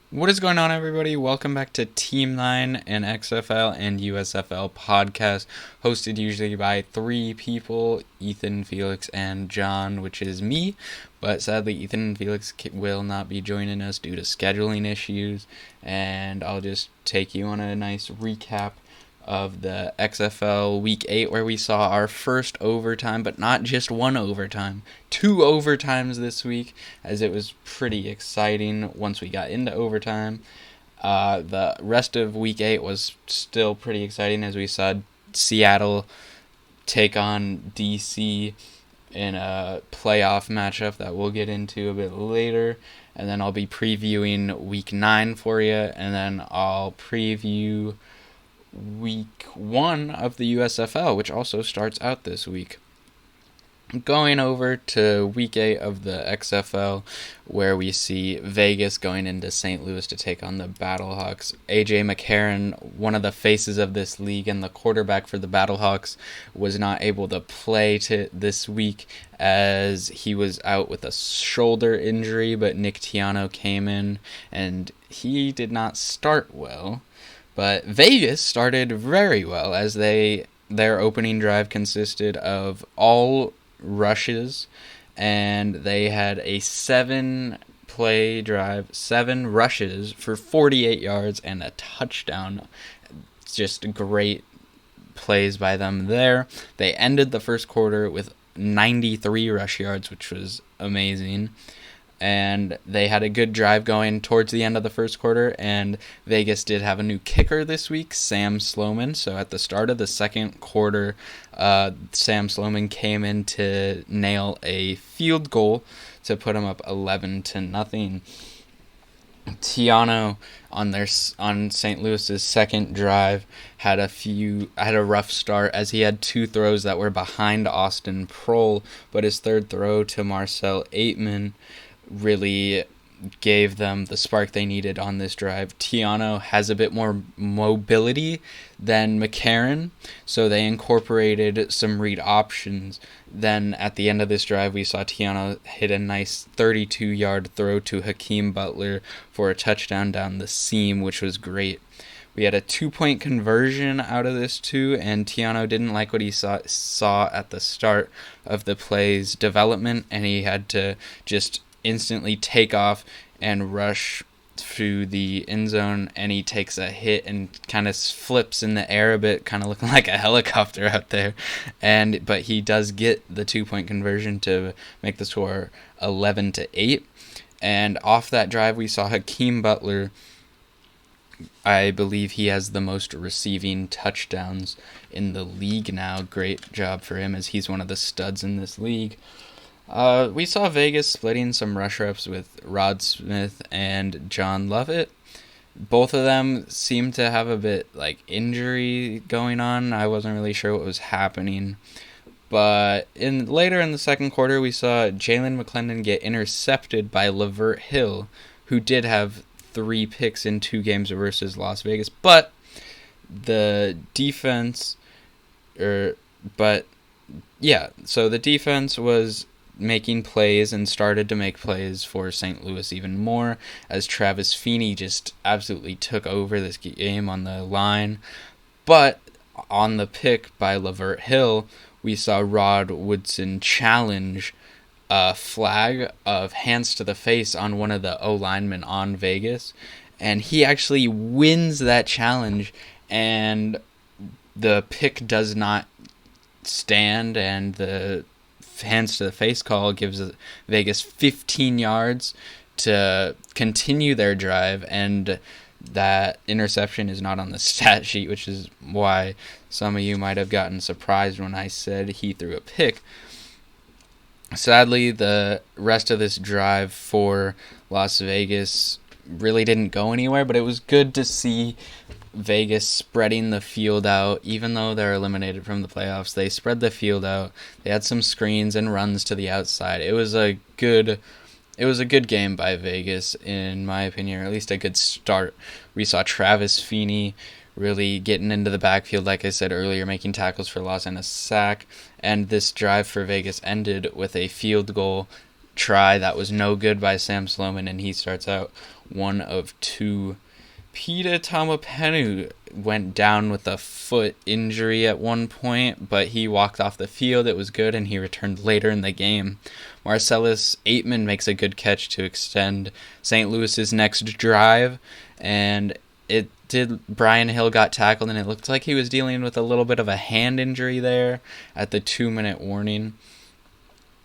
What is going on, everybody? Welcome back to Team 9, an XFL and USFL podcast, hosted usually by three people, Ethan, Felix, and John, which is me. But sadly, Ethan and Felix will not be joining us due to scheduling issues, and I'll just take you on a nice recap of the XFL Week 8, where we saw our first overtime, but not just one overtime, two overtimes this week, as it was pretty exciting once we got into overtime. The rest of Week 8 was still pretty exciting, as we saw Seattle take on DC in a playoff matchup that we'll get into a bit later. And then I'll be previewing Week 9 for you, and then I'll preview Week 1 of the USFL, which also starts out this week. Going over to Week 8 of the XFL, where we see Vegas going into St. Louis to take on the Battlehawks. AJ McCarron, one of the faces of this league and the quarterback for the Battlehawks, was not able to play this week as he was out with a shoulder injury, but Nick Tiano came in and he did not start well. But Vegas started very well, as their opening drive consisted of all rushes, and they had a 7-play drive, 7 rushes for 48 yards and a touchdown. Just great plays by them there. They ended the first quarter with 93 rush yards, which was amazing. And they had a good drive going towards the end of the first quarter, and Vegas did have a new kicker this week, Sam Sloman. So at the start of the second quarter, Sam Sloman came in to nail a field goal to put him up 11-0. Tiano on St. Louis's second drive had a rough start, as he had 2 throws that were behind Austin Prohl, but his third throw to Marcel Aitman really gave them the spark they needed on this drive. Tiano has a bit more mobility than McCarron, so they incorporated some read options. Then at the end of this drive, we saw Tiano hit a nice 32-yard throw to Hakeem Butler for a touchdown down the seam, which was great. We had a 2-point conversion out of this too, and Tiano didn't like what he saw at the start of the play's development, and he had to just instantly take off and rush through the end zone, and he takes a hit and kind of flips in the air a bit, kind of looking like a helicopter out there. But he does get the 2-point conversion to make the score 11-8. And off that drive, we saw Hakeem Butler. I believe he has the most receiving touchdowns in the league now. Great job for him, as he's one of the studs in this league. We saw Vegas splitting some rush reps with Rod Smith and John Lovett. Both of them seemed to have a bit injury going on. I wasn't really sure what was happening. But later in the second quarter, we saw Jalen McClendon get intercepted by Lavert Hill, who did have 3 picks in 2 games versus Las Vegas. But the defense, so the defense was making plays and started to make plays for St. Louis even more, as Travis Feeney just absolutely took over this game on the line. But on the pick by Lavert Hill, we saw Rod Woodson challenge a flag of hands to the face on one of the O-linemen on Vegas, and he actually wins that challenge, and the pick does not stand, and the hands to the face call gives Vegas 15 yards to continue their drive, and that interception is not on the stat sheet, which is why some of you might have gotten surprised when I said he threw a pick. Sadly, the rest of this drive for Las Vegas really didn't go anywhere, but it was good to see Vegas spreading the field out. Even though they're eliminated from the playoffs, they spread the field out. They had some screens and runs to the outside. It was a good game by Vegas, in my opinion, or at least a good start. We saw Travis Feeney really getting into the backfield, like I said earlier, making tackles for loss and a sack. And this drive for Vegas ended with a field goal try that was no good by Sam Sloman, and he starts out one of two. Pita Tamapenu went down with a foot injury at one point, but he walked off the field. It was good, and he returned later in the game. Marcellus Aitman makes a good catch to extend St. Louis's next drive, and Brian Hill got tackled, and it looked like he was dealing with a little bit of a hand injury there at the 2-minute warning.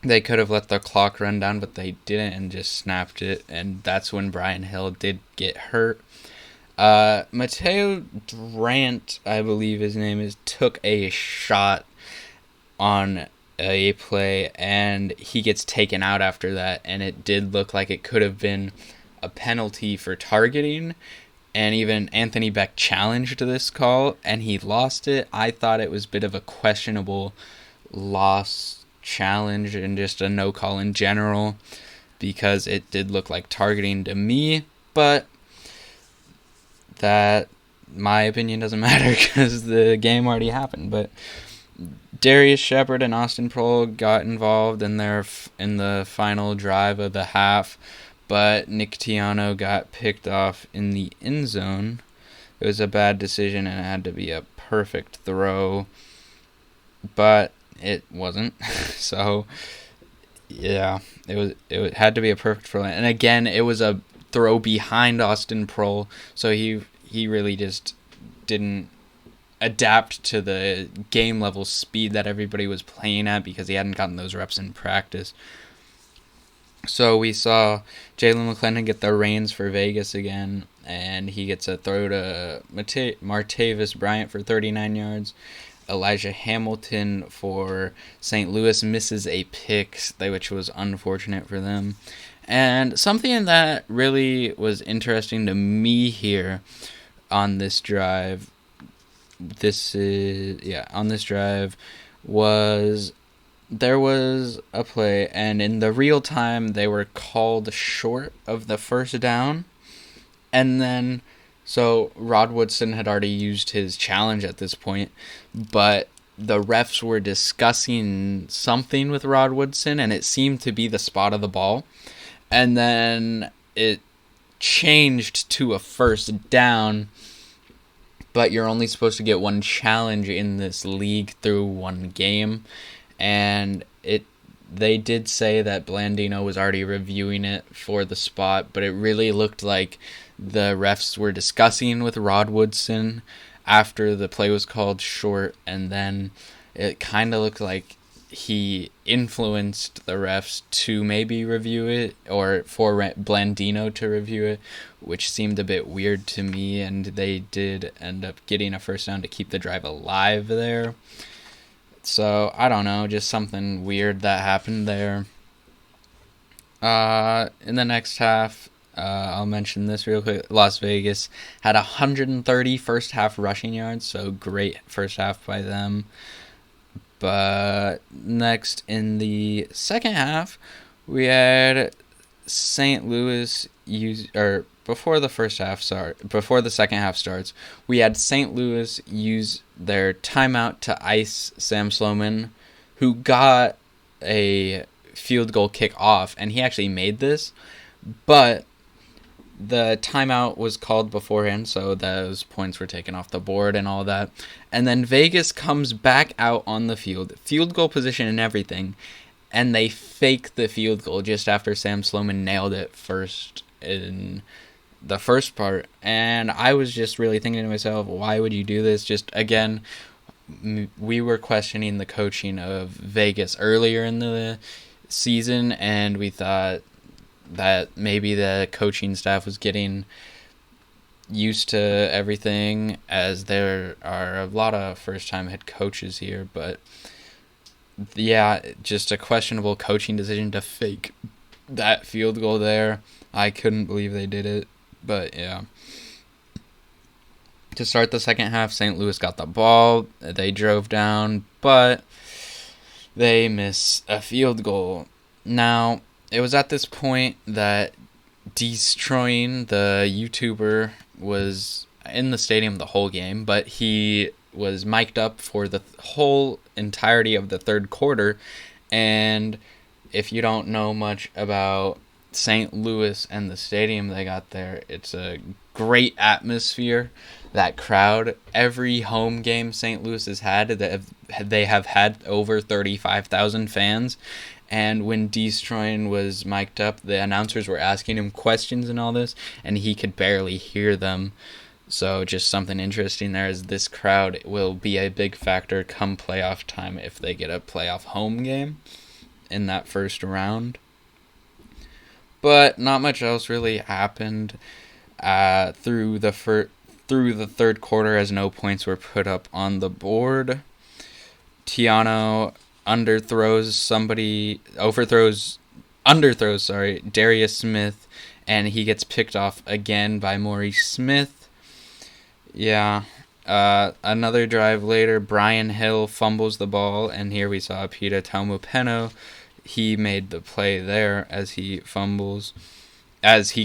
They could have let the clock run down, but they didn't and just snapped it, and that's when Brian Hill did get hurt. Mateo Durant, I believe his name is, took a shot on a play, and he gets taken out after that, and it did look like it could have been a penalty for targeting, and even Anthony Beck challenged this call, and he lost it. I thought it was a bit of a questionable loss challenge and just a no call in general, because it did look like targeting to me, but that, my opinion, doesn't matter because the game already happened. But Darius Shepard and Austin Prohl got involved in the final drive of the half, but Nick Tiano got picked off in the end zone. It was a bad decision, and it had to be a perfect throw, but it wasn't. So yeah, it had to be a perfect throw, and again, it was a throw behind Austin Prohl, so he really just didn't adapt to the game level speed that everybody was playing at because he hadn't gotten those reps in practice. So we saw Jalen McClendon get the reins for Vegas again, and he gets a throw to Martavis Bryant for 39 yards. Elijah Hamilton for St. Louis misses a pick, which was unfortunate for them. And something that really was interesting to me here on this drive, was there was a play, and in the real time, they were called short of the first down. And then, so Rod Woodson had already used his challenge at this point, but the refs were discussing something with Rod Woodson, and it seemed to be the spot of the ball. And then it changed to a first down, but you're only supposed to get one challenge in this league through one game. And they did say that Blandino was already reviewing it for the spot, but it really looked like the refs were discussing with Rod Woodson after the play was called short, and then it kind of looked like he influenced the refs to maybe review it, or for Blandino to review it, which seemed a bit weird to me, and they did end up getting a first down to keep the drive alive there. So, I don't know, just something weird that happened there. In the next half, I'll mention this real quick. Las Vegas had 130 first half rushing yards, so great first half by them. But next in the second half, we had St. Louis before the second half starts, we had St. Louis use their timeout to ice Sam Sloman, who got a field goal kick off, and he actually made this, but the timeout was called beforehand, so those points were taken off the board and all that. And then Vegas comes back out on the field goal position and everything, and they fake the field goal just after Sam Sloman nailed it first in the first part. And I was just really thinking to myself, why would you do this? Just, again, we were questioning the coaching of Vegas earlier in the season, and we thought that maybe the coaching staff was getting used to everything, as there are a lot of first-time head coaches here. But yeah, just a questionable coaching decision to fake that field goal there. I couldn't believe they did it, but yeah. To start the second half, St. Louis got the ball. They drove down, but they miss a field goal. Now, it was at this point that Destroying, the YouTuber, was in the stadium the whole game, but he was mic'd up for the whole entirety of the third quarter. And if you don't know much about St. Louis and the stadium they got there. It's a great atmosphere. That crowd, every home game St. Louis has had, they have had over 35,000 fans. And when Destroying was mic'd up, the announcers were asking him questions and all this, and he could barely hear them. So just something interesting there is this crowd will be a big factor come playoff time if they get a playoff home game in that first round. But not much else really happened through the third quarter, as no points were put up on the board. Tiano underthrows Darius Smith, and he gets picked off again by Maurice Smith. Yeah. Another drive later, Brian Hill fumbles the ball, and here we saw Pita Taumupeno. He made the play there as he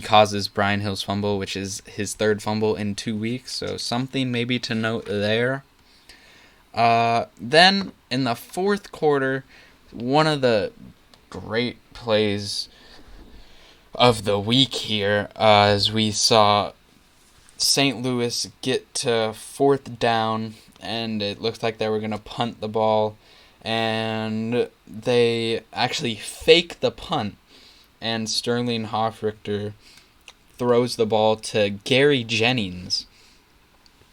causes Brian Hill's fumble, which is his third fumble in 2 weeks, so something maybe to note there. Then, in the fourth quarter, one of the great plays of the week here, as we saw St. Louis get to fourth down, and it looked like they were going to punt the ball, and they actually fake the punt, and Sterling Hoffrichter throws the ball to Gary Jennings.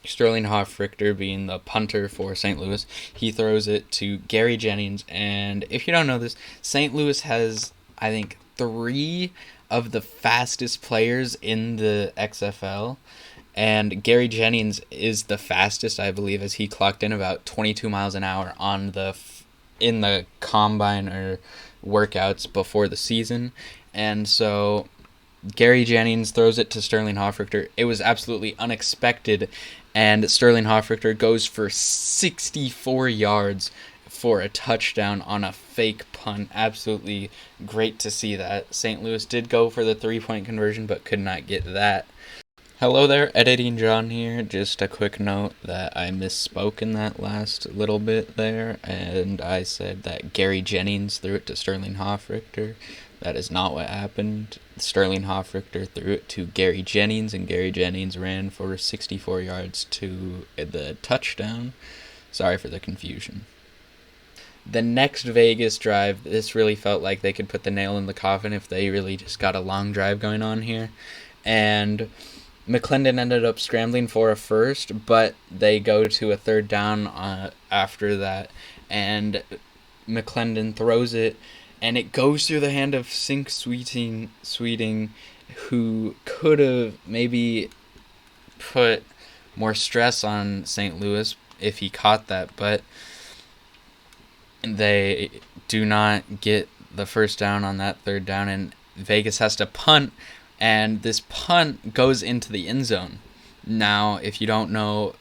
Sterling Hoffrichter being the punter for St. Louis, he throws it to Gary Jennings, and if you don't know this, St. Louis has, I think, 3 of the fastest players in the XFL, and Gary Jennings is the fastest, I believe, as he clocked in about 22 miles an hour in the combine or workouts before the season. And so Gary Jennings throws it to Sterling Hoffrichter. It was absolutely unexpected, and Sterling Hoffrichter goes for 64 yards for a touchdown on a fake punt. Absolutely great to see that. St. Louis did go for the 3-point conversion, but could not get that. Hello there, Editing John here. Just a quick note that I misspoke in that last little bit there, and I said that Gary Jennings threw it to Sterling Hoffrichter. That is not what happened. Sterling Hoffrichter threw it to Gary Jennings, and Gary Jennings ran for 64 yards to the touchdown. Sorry for the confusion. The next Vegas drive, this really felt like they could put the nail in the coffin if they really just got a long drive going on here. And McClendon ended up scrambling for a first, but they go to a third down after that, and McClendon throws it, and it goes through the hand of Sink Sweeting, who could have maybe put more stress on St. Louis if he caught that, but they do not get the first down on that third down, and Vegas has to punt, and this punt goes into the end zone. Now, if you don't know,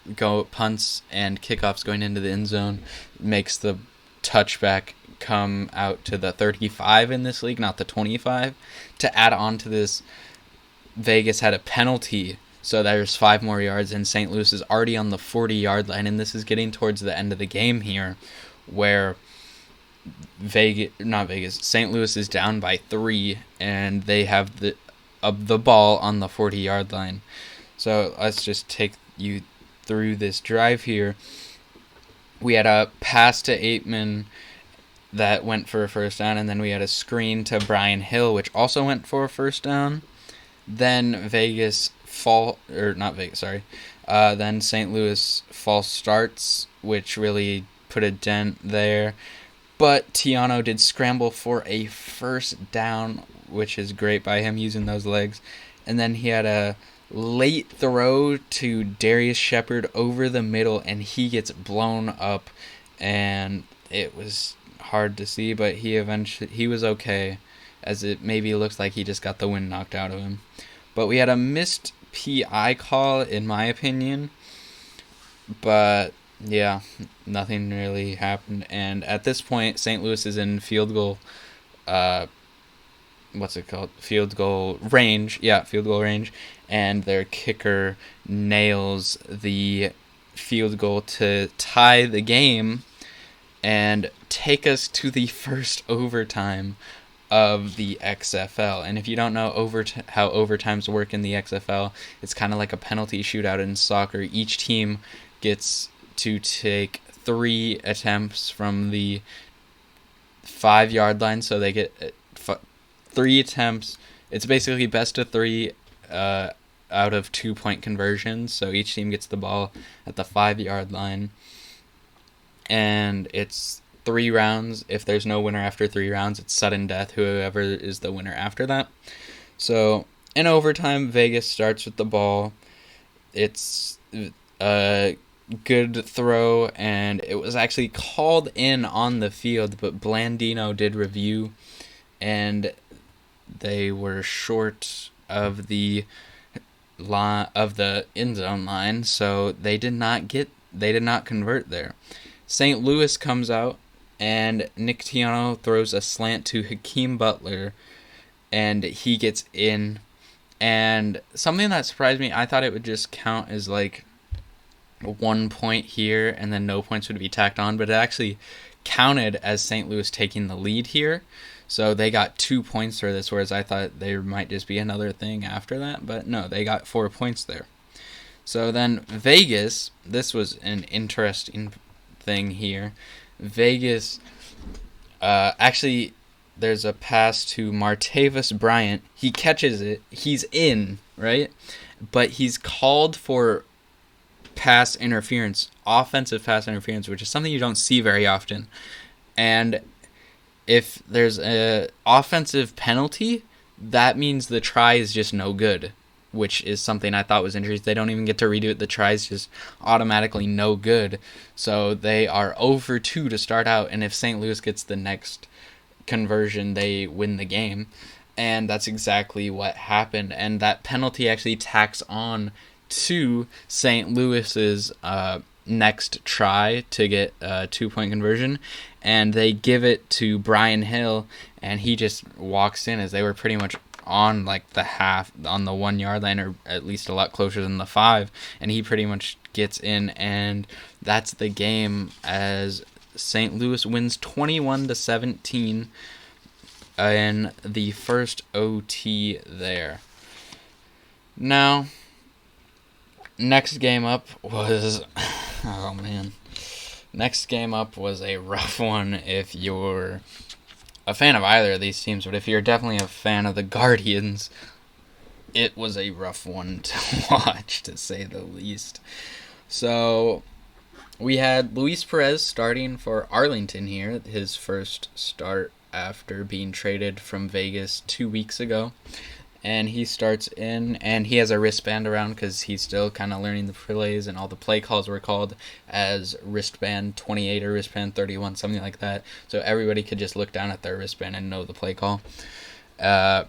punts and kickoffs going into the end zone makes the touchback come out to the 35 in this league, not the 25. To add on to this, Vegas had a penalty, so there's 5 more yards, and St. Louis is already on the 40-yard line, and this is getting towards the end of the game here, where St. Louis is down by 3, and they have the ball on the 40-yard line. So let's just take you through this drive here. We had a pass to Aitman that went for a first down, and then we had a screen to Brian Hill, which also went for a first down. Then then St. Louis false starts, which really put a dent there. But Tiano did scramble for a first down, which is great by him using those legs. And then he had a late throw to Darius Shepard over the middle, and he gets blown up, and it was hard to see, but he was okay, as it maybe looks like he just got the wind knocked out of him. But we had a missed PI call, in my opinion, but yeah, nothing really happened. And at this point, St. Louis is in field goal range. Yeah, field goal range. And their kicker nails the field goal to tie the game and take us to the first overtime of the XFL. And if you don't know how overtimes work in the XFL, it's kind of like a penalty shootout in soccer. Each team gets to take 3 attempts from the 5-yard line, so they get 3 attempts. It's basically best of 3 out of 2-point conversions, so each team gets the ball at the 5-yard line, and it's 3 rounds. If there's no winner after 3 rounds, it's sudden death, whoever is the winner after that. So in overtime, Vegas starts with the ball. It's a good throw, and it was actually called in on the field, but Blandino did review, and they were short of the end zone line, so they did not convert there. St. Louis comes out, and Nick Tiano throws a slant to Hakeem Butler, and he gets in. And something that surprised me, I thought it would just count as like 1 point here, and then no points would be tacked on, but it actually counted as St. Louis taking the lead here. So they got 2 points for this, whereas I thought there might just be another thing after that. But no, they got 4 points there. So then Vegas, this was an interesting thing here. Vegas, actually, there's a pass to Martavis Bryant. He catches it. He's in, right? But he's called for pass interference, offensive pass interference, which is something you don't see very often. And if there's a offensive penalty, that means the try is just no good, which is something I thought was interesting. They don't even get to redo it. The try is just automatically no good. So they are 0 for 2 to start out, and if St. Louis gets the next conversion, they win the game. And that's exactly what happened. And that penalty actually tacks on to St. Louis's next try to get a 2-point conversion, and they give it to Brian Hill, and he just walks in as they were pretty much on like the half, on the 1 yard line, or at least a lot closer than the 5, and he pretty much gets in, and that's the game as St. Louis wins 21-17 in the first OT there. Now, next game up was a rough one if you're a fan of either of these teams, but if you're definitely a fan of the Guardians, it was a rough one to watch, to say the least. So we had Luis Perez starting for Arlington here, his first start after being traded from Vegas 2 weeks ago. And he starts in, and he has a wristband around because he's still kind of learning the plays, and all the play calls were called as wristband 28 or wristband 31, something like that. So everybody could just look down at their wristband and know the play call. Not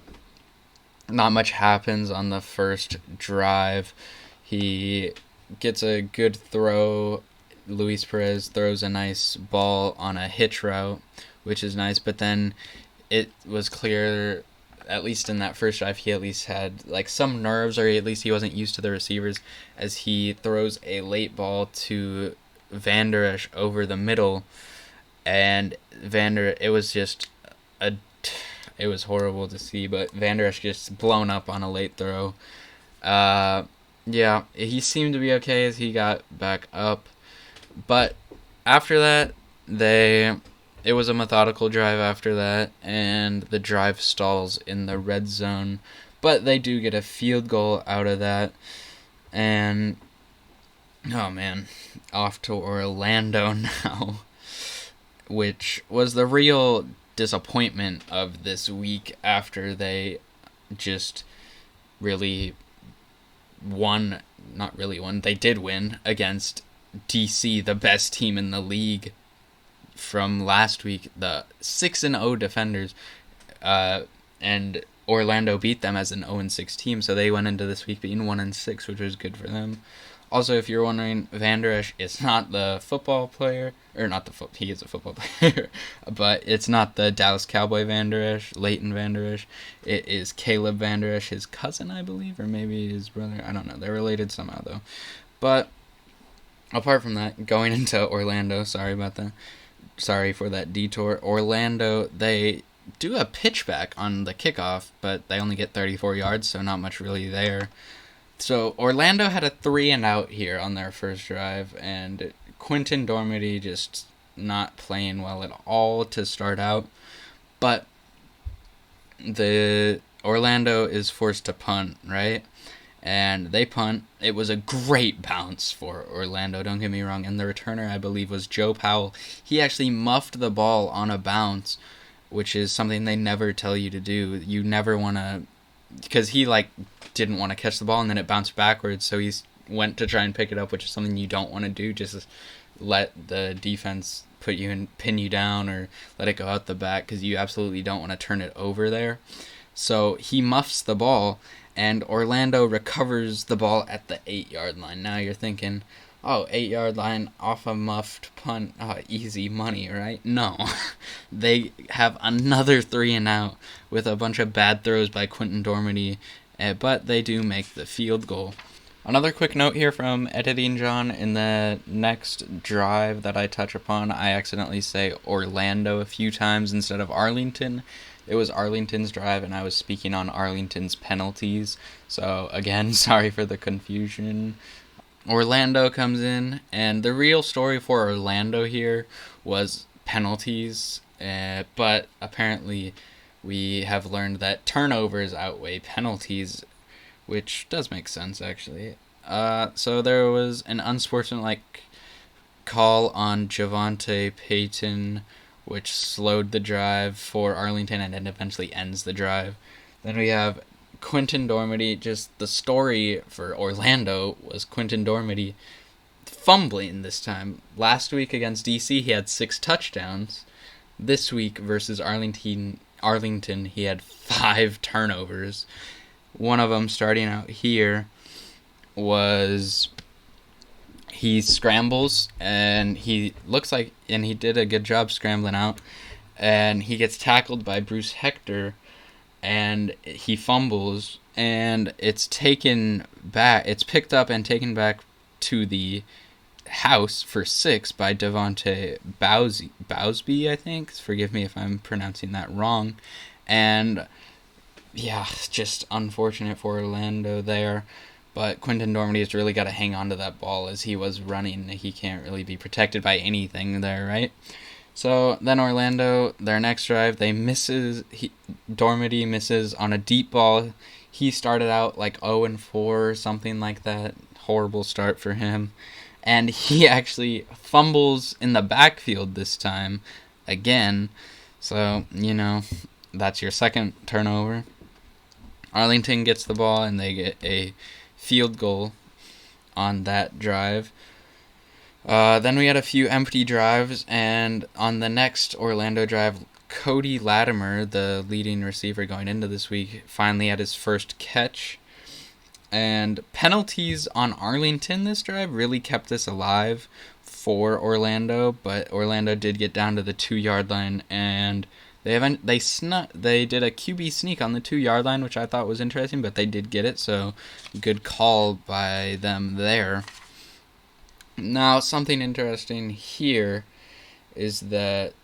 much happens on the first drive. He gets a good throw. Luis Perez throws a nice ball on a hitch route, which is nice, but then it was clear, at least in that first drive, he at least had like some nerves, or at least he wasn't used to the receivers, as he throws a late ball to Van Der Esch over the middle, and it was horrible to see, but Van Der Esch just blown up on a late throw. Yeah, he seemed to be okay as he got back up, but after that, it was a methodical drive after that, and the drive stalls in the red zone. But they do get a field goal out of that. And, oh man, off to Orlando now, which was the real disappointment of this week after they just really won. Not really won, they did win against DC, the best team in the league from last week, the 6-0 Defenders, and Orlando beat them as an 0-6 team, so they went into this week being 1-6, which was good for them. Also, if you're wondering, Van Der Esch is not the football player, or not he is a football player, but it's not the Dallas Cowboy Van Der Esch, Leighton Van Der Esch. It is Caleb Van Der Esch, his cousin, I believe, or maybe his brother. I don't know. They're related somehow, though. But apart from that, going into Orlando, sorry for that detour. Orlando, they do a pitchback on the kickoff, but they only get 34 yards, so not much really there. So Orlando had a 3-and-out here on their first drive, and Quinton Dormady just not playing well at all to start out. But the Orlando is forced to punt, right? And they punt. It was a great bounce for Orlando, don't get me wrong. And the returner, I believe, was Joe Powell. He actually muffed the ball on a bounce, which is something they never tell you to do. You never want to... Because he, didn't want to catch the ball, and then it bounced backwards, so he went to try and pick it up, which is something you don't want to do. Just let the defense pin you down, or let it go out the back, because you absolutely don't want to turn it over there. So he muffs the ball, and Orlando recovers the ball at the 8-yard line. Now you're thinking, 8-yard line off a muffed punt, easy money, right? No. They have another 3-and-out with a bunch of bad throws by Quinton Dormady, but they do make the field goal. Another quick note here from Editing John: in the next drive that I touch upon, I accidentally say Orlando a few times instead of Arlington. It was Arlington's drive, and I was speaking on Arlington's penalties. So, again, sorry for the confusion. Orlando comes in, and the real story for Orlando here was penalties, but apparently we have learned that turnovers outweigh penalties, which does make sense, actually. So there was an unsportsmanlike call on Javonte Payton, which slowed the drive for Arlington and then eventually ends the drive. Then we have Quinton Dormady. Just the story for Orlando was Quinton Dormady fumbling this time. Last week against DC, he had 6 touchdowns. This week versus Arlington, he had 5 turnovers. One of them, starting out here, was he scrambles, and he did a good job scrambling out, and he gets tackled by Bruce Hector, and he fumbles, and it's picked up and taken back to the house for 6 by Devontae Bowsby, I think. Forgive me if I'm pronouncing that wrong. And yeah, just unfortunate for Orlando there. But Quinton Dormady has really got to hang on to that ball as he was running. He can't really be protected by anything there, right? So then Orlando, their next drive, Dormady misses on a deep ball. He started out 0-4 or something like that. Horrible start for him. And he actually fumbles in the backfield this time again. So, that's your second turnover. Arlington gets the ball, and they get a field goal on that drive. Then we had a few empty drives, and on the next Orlando drive, Cody Latimer, the leading receiver going into this week, finally had his first catch. And penalties on Arlington this drive really kept this alive for Orlando, but Orlando did get down to the 2-yard line, and they did a QB sneak on the 2-yard line, which I thought was interesting, but they did get it, so good call by them there. Now, something interesting here is that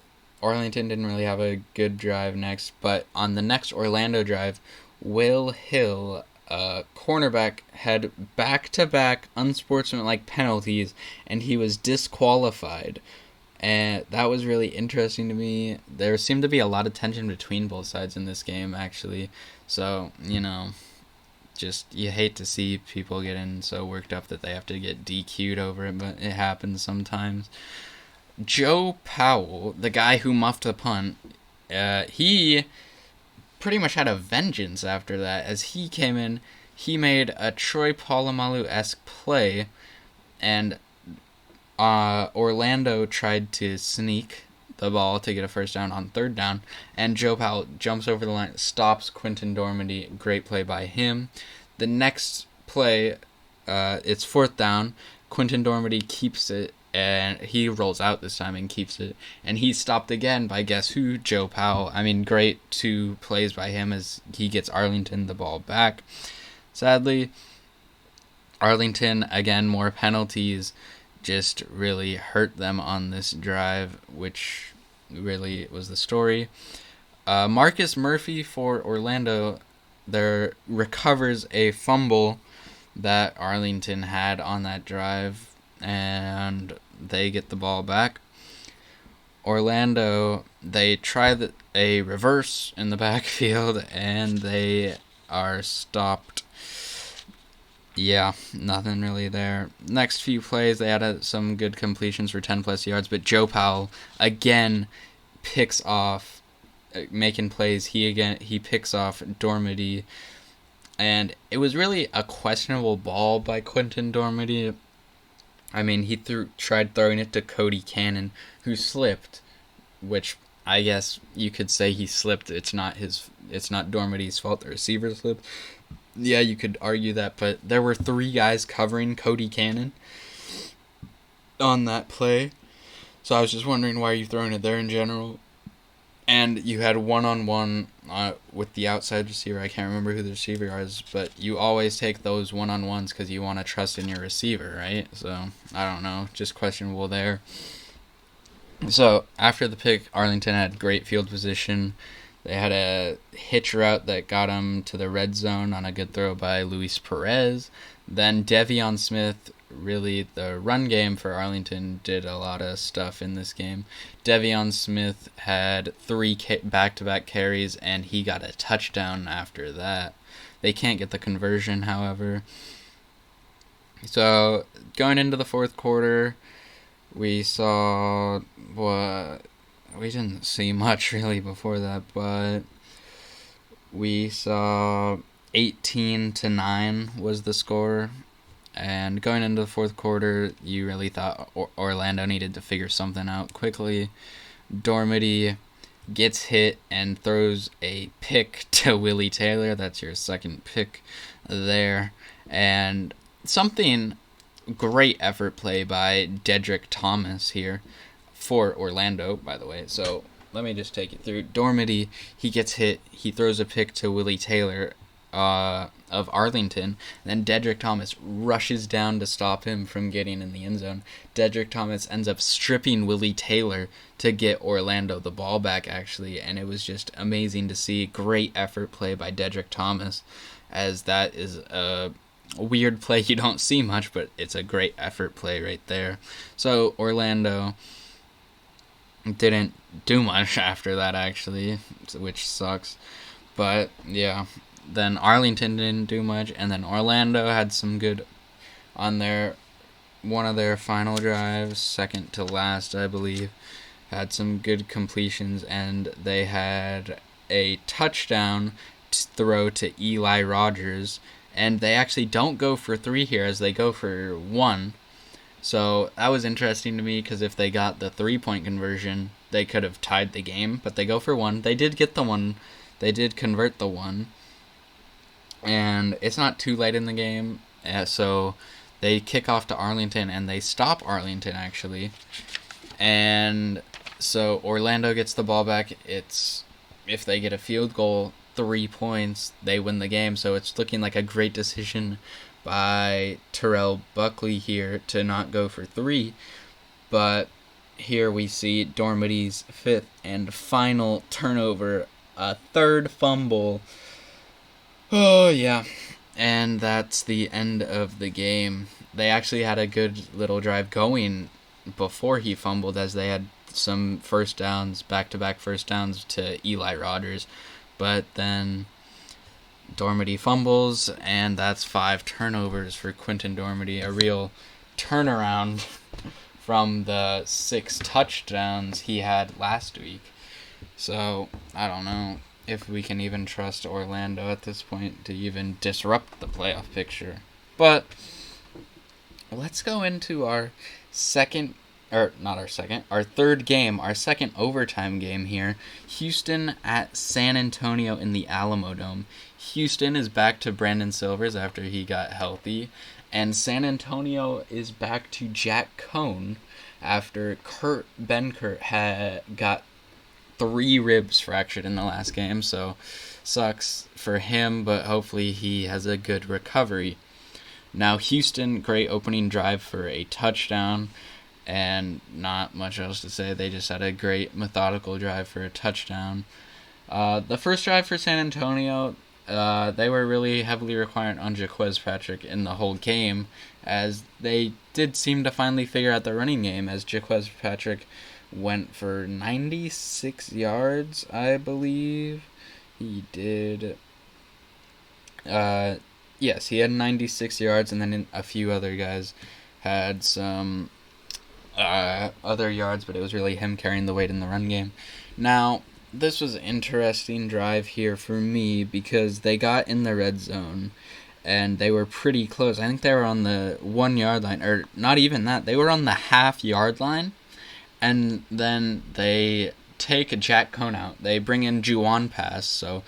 Arlington didn't really have a good drive next, but on the next Orlando drive, Will Hill, cornerback, had back-to-back unsportsmanlike penalties, and he was disqualified. And that was really interesting to me. There seemed to be a lot of tension between both sides in this game, actually. So, just you hate to see people getting so worked up that they have to get DQ'd over it, but it happens sometimes. Joe Powell, the guy who muffed the punt, he pretty much had a vengeance after that. As he came in, he made a Troy Polamalu-esque play, and Orlando tried to sneak the ball to get a first down on 3rd down, and Joe Powell jumps over the line, stops Quinton Dormady. Great play by him. The next play, it's 4th down. Quinton Dormady keeps it, and he rolls out this time and keeps it. And he's stopped again by guess who? Joe Powell. I mean, great 2 plays by him as he gets Arlington the ball back. Sadly, Arlington, again, more penalties, just really hurt them on this drive, which really was the story. Marcus Murphy for Orlando there recovers a fumble that Arlington had on that drive, and they get the ball back. Orlando, they try a reverse in the backfield, and they are stopped. Yeah, nothing really there. Next few plays, they had some good completions for 10-plus yards, but Joe Powell, again, picks off, making plays. He picks off Dormady, and it was really a questionable ball by Quinton Dormady. I mean, he tried throwing it to Cody Cannon, who slipped, which I guess you could say he slipped. It's not Dormady's fault. The receiver slipped. Yeah, you could argue that, but there were 3 guys covering Cody Cannon on that play. So I was just wondering, why are you throwing it there in general? And you had one-on-one with the outside receiver. I can't remember who the receiver is, but you always take those one-on-ones because you want to trust in your receiver, right? So, I don't know. Just questionable there. So, after the pick, Arlington had great field position. They had a hitch route that got them to the red zone on a good throw by Luis Perez. Then Devion Smith, really the run game for Arlington, did a lot of stuff in this game. Devion Smith had 3 back-to-back carries, and he got a touchdown after that. They can't get the conversion, however. So, going into the fourth quarter, we saw we didn't see much really before that, but we saw 18-9 was the score. And going into the fourth quarter, you really thought Orlando needed to figure something out quickly. Dormady gets hit and throws a pick to Willie Taylor. That's your second pick there. And something great effort play by Dedrick Thomas here for Orlando, by the way. So let me just take it through. Dormady, he gets hit. He throws a pick to Willie Taylor of Arlington. Then Dedrick Thomas rushes down to stop him from getting in the end zone. Dedrick Thomas ends up stripping Willie Taylor to get Orlando the ball back, actually. And it was just amazing to see. Great effort play by Dedrick Thomas, as that is a weird play you don't see much, but it's a great effort play right there. So Orlando didn't do much after that, actually, which sucks. But yeah, then Arlington didn't do much, and then Orlando had some good on one of their final drives, second to last, I believe, had some good completions, and they had a touchdown throw to Eli Rogers, and they actually don't go for 3 here, as they go for 1. So that was interesting to me, because if they got the 3-point conversion, they could have tied the game, but they go for 1. They did get the 1. They did convert the 1. And it's not too late in the game, so they kick off to Arlington, and they stop Arlington, actually. And so Orlando gets the ball back. If they get a field goal, 3 points, they win the game. So it's looking like a great decision by Terrell Buckley here to not go for 3. But here we see Dormady's 5th and final turnover, a 3rd fumble. Oh, yeah. And that's the end of the game. They actually had a good little drive going before he fumbled, as they had some first downs, back-to-back first downs to Eli Rogers. But then Dormady fumbles, and that's 5 turnovers for Quinton Dormady. A real turnaround from the 6 touchdowns he had last week. So, I don't know if we can even trust Orlando at this point to even disrupt the playoff picture. But let's go into our third game, our second overtime game here. Houston at San Antonio in the Alamodome. Houston is back to Brandon Silvers after he got healthy, and San Antonio is back to Jack Cohn after Kurt Benkert had got 3 ribs fractured in the last game, so sucks for him, but hopefully he has a good recovery. Now Houston, great opening drive for a touchdown, and not much else to say. They just had a great methodical drive for a touchdown. The first drive for San Antonio, they were really heavily reliant on Jaquez Patrick in the whole game, as they did seem to finally figure out the running game, as Jaquez Patrick went for 96 yards, I believe. He did. Yes, he had 96 yards, and then a few other guys had some other yards, but it was really him carrying the weight in the run game. Now, this was an interesting drive here for me because they got in the red zone and they were pretty close. I think they were on the 1 yard line, or not even that. They were on the half-yard line, and then they take Jack Cohn out. They bring in Juwan Pass, so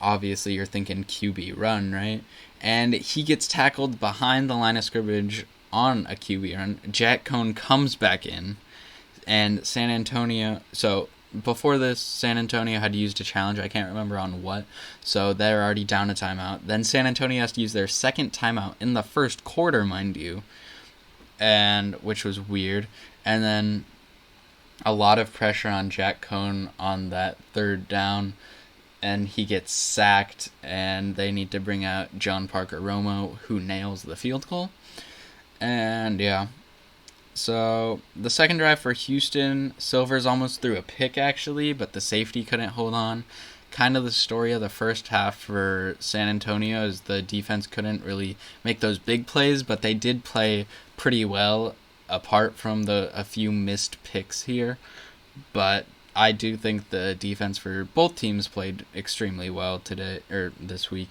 obviously you're thinking QB run, right? And he gets tackled behind the line of scrimmage on a QB run. Jack Cohn comes back in, and San Antonio... So before this, San Antonio had used a challenge. I can't remember on what. So they're already down a timeout. Then San Antonio has to use their second timeout in the first quarter, mind you, and which was weird. And then a lot of pressure on Jack Cohn on that third down, and he gets sacked, and they need to bring out John Parker Romo, who nails the field goal. And yeah. So, the second drive for Houston, Silvers almost threw a pick, actually, but the safety couldn't hold on. Kind of the story of the first half for San Antonio is the defense couldn't really make those big plays, but they did play pretty well, apart from a few missed picks here. But I do think the defense for both teams played extremely well this week.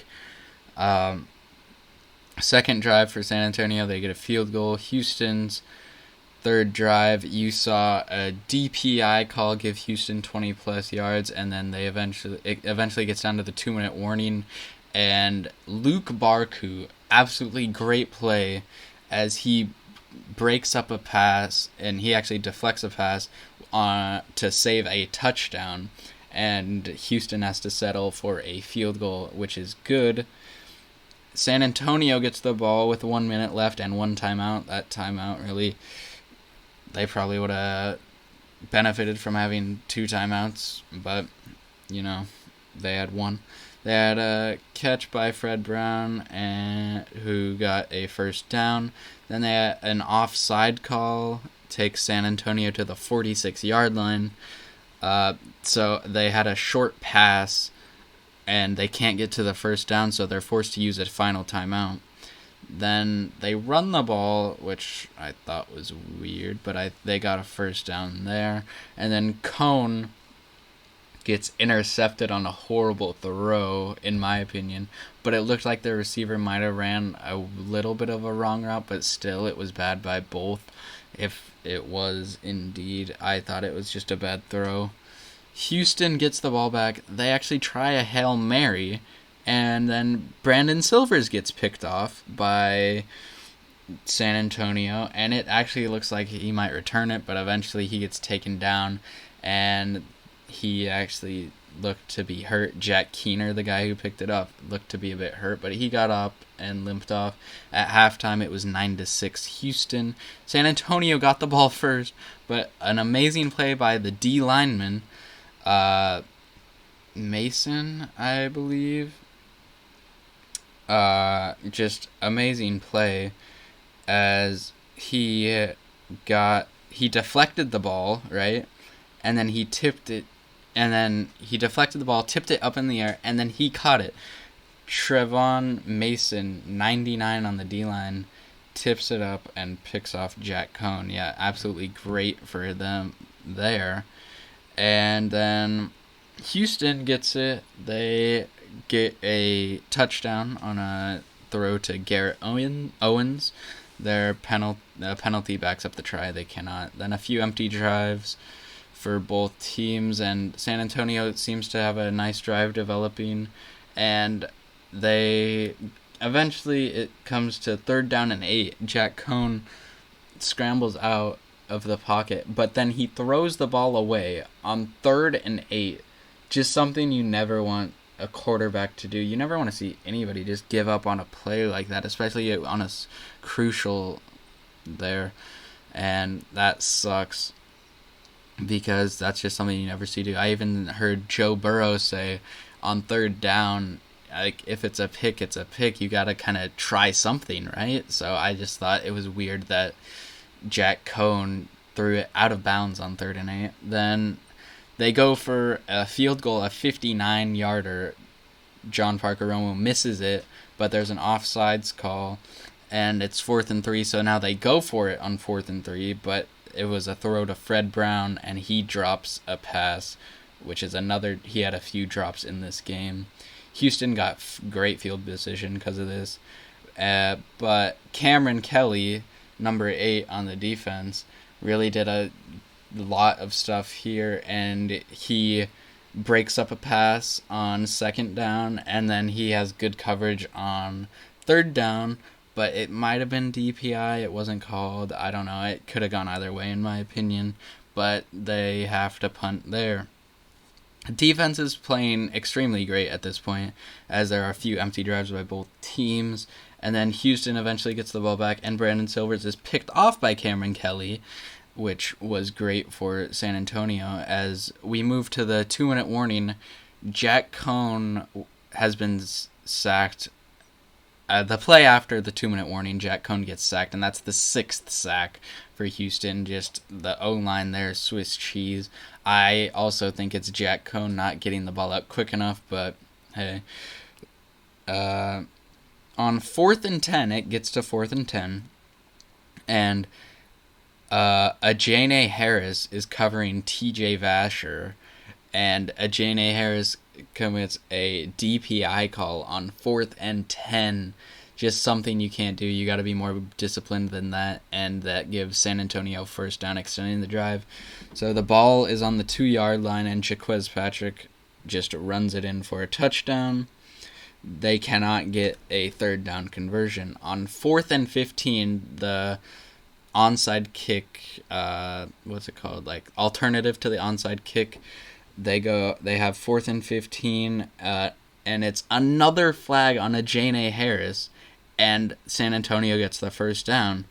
Second drive for San Antonio, they get a field goal. Houston's third drive, you saw a DPI call give Houston 20-plus yards, and then it eventually gets down to the 2-minute warning, and Luke Barku, absolutely great play, as he breaks up a pass, and he actually deflects a pass to save a touchdown, and Houston has to settle for a field goal, which is good. San Antonio gets the ball with 1 minute left and one timeout. That timeout really... They probably would have benefited from having 2 timeouts, but, they had one. They had a catch by Fred Brown, who got a first down. Then they had an offside call, takes San Antonio to the 46-yard line. So they had a short pass, and they can't get to the first down, so they're forced to use a final timeout. Then they run the ball, which I thought was weird, but they got a first down there. And then Cohn gets intercepted on a horrible throw, in my opinion. But it looked like the receiver might have ran a little bit of a wrong route, but still it was bad by both. If it was indeed, I thought it was just a bad throw. Houston gets the ball back. They actually try a Hail Mary, and then Brandon Silvers gets picked off by San Antonio, and it actually looks like he might return it, but eventually he gets taken down, and he actually looked to be hurt. Jack Keener, the guy who picked it up, looked to be a bit hurt, but he got up and limped off. At halftime, it was 9-6 Houston. San Antonio got the ball first, but an amazing play by the D lineman, Mason, I believe. Just amazing play, as he deflected the ball, right? And then he tipped it, and then he deflected the ball, tipped it up in the air, and then he caught it. Trevon Mason, 99 on the D-line, tips it up and picks off Jack Cohn. Yeah, absolutely great for them there. And then Houston gets it. They get a touchdown on a throw to Garrett Owens. Their penalty backs up the try. They cannot. Then a few empty drives for both teams, and San Antonio seems to have a nice drive developing, and they eventually, it comes to 3rd down and 8. Jack Cohn scrambles out of the pocket, but then he throws the ball away on 3rd and 8. Just something you never want a quarterback to do. You never want to see anybody just give up on a play like that, especially on a crucial there, and that sucks. because that's just something you never see do. I even heard Joe Burrow say on third down, like, if it's a pick, it's a pick. You got to kind of try something, right? So I just thought it was weird that Jack Cohn threw it out of bounds on 3rd and 8. Then they go for a field goal, a 59-yarder. John Parker Romo misses it, but there's an offsides call, and it's 4th and 3, so now they go for it on 4th and 3, but it was a throw to Fred Brown, and he drops a pass, which is another, he had a few drops in this game. Houston got great field position because of this, but Cameron Kelly, number 8 on the defense, really did a lot of stuff here, and he breaks up a pass on 2nd down, and then he has good coverage on 3rd down, but it might have been DPI. It wasn't called. I don't know. It could have gone either way, in my opinion, but they have to punt there. Defense is playing extremely great at this point, as there are a few empty drives by both teams, and then Houston eventually gets the ball back, and Brandon Silvers is picked off by Cameron Kelly, which was great for San Antonio. As we move to the 2-minute warning, Jack Cohn has been sacked. The play after the 2-minute warning, Jack Cohn gets sacked, and that's the 6th sack for Houston. Just the O-line there, Swiss cheese. I also think it's Jack Cohn not getting the ball out quick enough, but hey. On 4th and 10, it gets to 4th and 10, and Ajane Harris is covering TJ Vasher, and Ajane Harris commits a DPI call on 4th and 10. Just something you can't do. You got to be more disciplined than that, and that gives San Antonio 1st down, extending the drive. So the ball is on the 2-yard line, and Jaquez Patrick just runs it in for a touchdown. They cannot get a 3rd down conversion. On 4th and 15, the onside kick, what's it called? Like, alternative to the onside kick. They have 4th and 15, and it's another flag on Ajane Harris, and San Antonio gets the 1st down.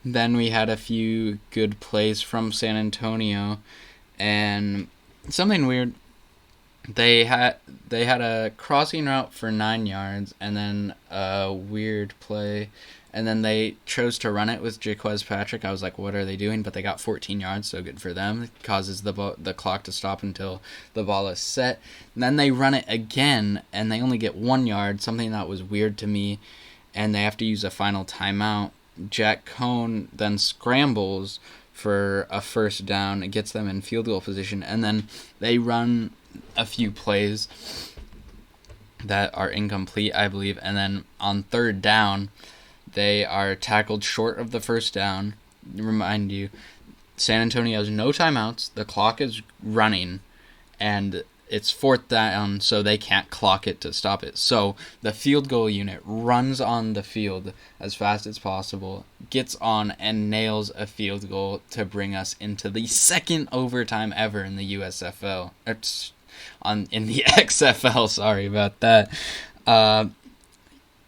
Then we had a few good plays from San Antonio, and something weird. They had a crossing route for 9 yards, and then a weird play, and then they chose to run it with Jaquez Patrick. I was like, what are they doing? But they got 14 yards, so good for them. It causes the clock to stop until the ball is set. And then they run it again, and they only get 1 yard, something that was weird to me, and they have to use a final timeout. Jack Cohn then scrambles for a 1st down. It gets them in field goal position, and then they run a few plays that are incomplete, I believe, and then on 3rd down, they are tackled short of the 1st down. Remind you, San Antonio has no timeouts. The clock is running, and it's 4th down, so they can't clock it to stop it. So the field goal unit runs on the field as fast as possible, gets on, and nails a field goal to bring us into the 2nd overtime ever in the USFL. In the XFL, sorry about that.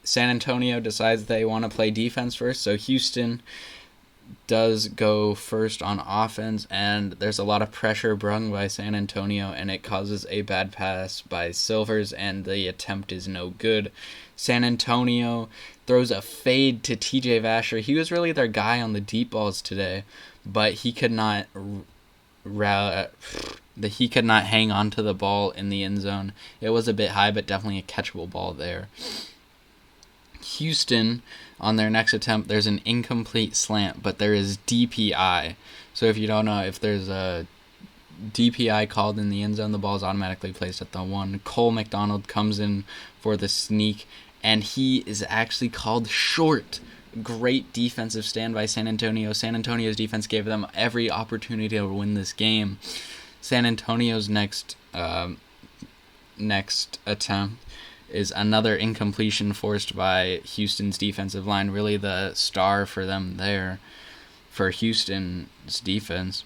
San Antonio decides they want to play defense first, so Houston does go first on offense, and there's a lot of pressure brung by San Antonio, and it causes a bad pass by Silvers, and the attempt is no good. San Antonio throws a fade to TJ Vasher. He was really their guy on the deep balls today, but he could not hang on to the ball in the end zone. It was a bit high, but definitely a catchable ball there. Houston, on their next attempt, there's an incomplete slant, but there is DPI. So if you don't know, if there's a DPI called in the end zone, the ball is automatically placed at the 1. Cole McDonald comes in for the sneak, and he is actually called short. Great defensive stand by San Antonio. San Antonio's defense gave them every opportunity to win this game. San Antonio's next attempt is another incompletion forced by Houston's defensive line. Really the star for them there, for Houston's defense.